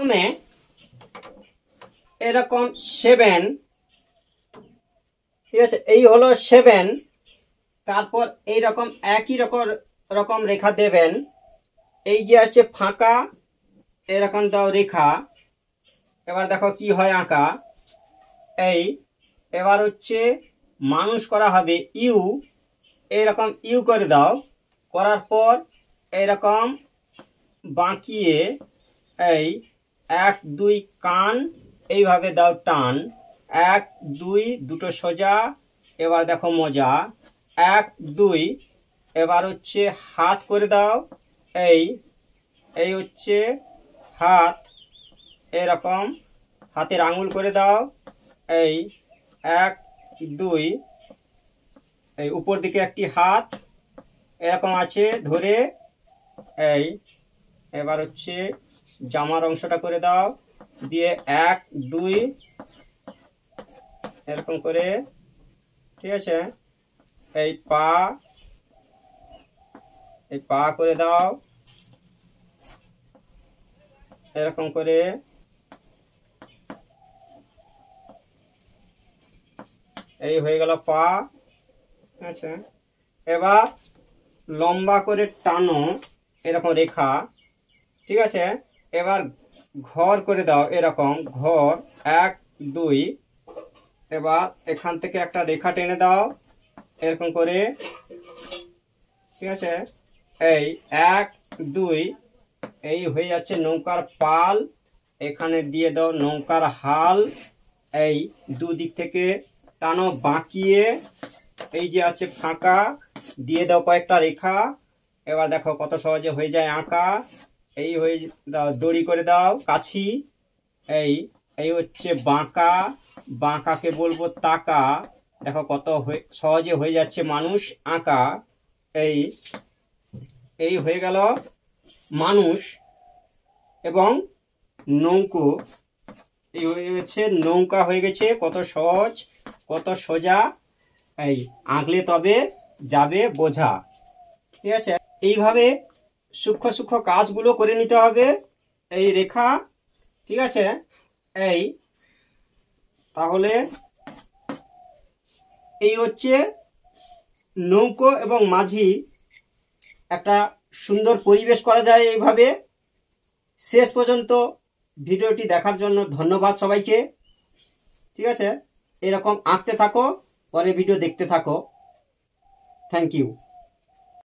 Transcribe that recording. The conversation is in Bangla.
প্রথমে এরকম 7, ঠিক আছে, এই হলো 7। তারপর এইরকম একই রকম রেখা দেবেন। এই যে আছে ফাঁকা এরকম দাও রেখা। এবার দেখো কি হয় আঁকা। এই এবার হচ্ছে মানুষ করা হবে ইউ, এইরকম ইউ করে দাও। করার পর এইরকম বাঁকিয়ে এই 1 2 কান এইভাবে দাও টান। 1 2 দুটো সোজা। এবার দেখো মোজা 1 2। এবার হচ্ছে হাত করে দাও। এই হচ্ছে হাত, এরকম হাতের আঙুল করে দাও। এই 1 2। এই উপর দিকে একটি হাত এরকম আছে ধরে। এই এবার হচ্ছে জামার অংশটা করে দাও, দিয়ে 1 2 এরকম করে, ঠিক আছে। এই পা করে দাও এরকম করে। এই হয়ে গেল পা। আচ্ছা, এবার লম্বা করে টানো এরকম রেখা, ঠিক আছে। এবার ঘর করে দাও এরকম ঘর 1 2। এবার এখান থেকে একটা রেখা টেনে দাও এরকম করে, ঠিক আছে। এই 1 2। এই হয়ে যাচ্ছে নৌকার পাল। এখানে দিয়ে দাও নৌকার হাল। এই দুদিক থেকে টানো বাঁকিয়ে। এই যে আছে ফাঁকা, দিয়ে দাও কয়েকটা রেখা। এবার দেখো কত সহজে হয়ে যায় আঁকা। এই হয়ে দাও, দড়ি করে দাও কাছি। এই হচ্ছে বাঁকা, বাঁকাকে বলবো তাকা। দেখো কত সহজে হয়ে যাচ্ছে মানুষ আঁকা। এই হয়ে গেল মানুষ এবং নৌকো। এই হয়ে গেছে নৌকা, হয়ে গেছে কত সহজ কত সোজা। এই আঁকলে তবে যাবে বোঝা, ঠিক আছে। এইভাবে সূক্ষ্ম সূক্ষ্ম কাজগুলো করে নিতে হবে এই রেখা, ঠিক আছে। এই তাহলে এই হচ্ছে নৌকো এবং মাঝি একটা সুন্দর পরিবেশ করা যায় এইভাবে। শেষ পর্যন্ত ভিডিওটি দেখার জন্য ধন্যবাদ সবাইকে, ঠিক আছে। এরকম আঁকতে থাকো, পরে ভিডিও দেখতে থাকো। Thank you.